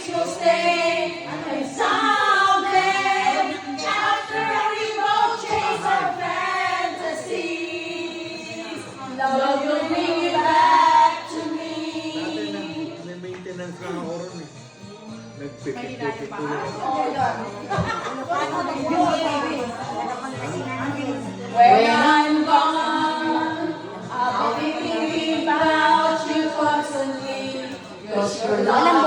you'll stay. And someday, after we both chase our fantasies, love will bring you back to me. May maintenance na ako ron eh. Nagpipit-pipit ko lang. When I'm gone, I'll be thinking about you constantly. 'Cause your love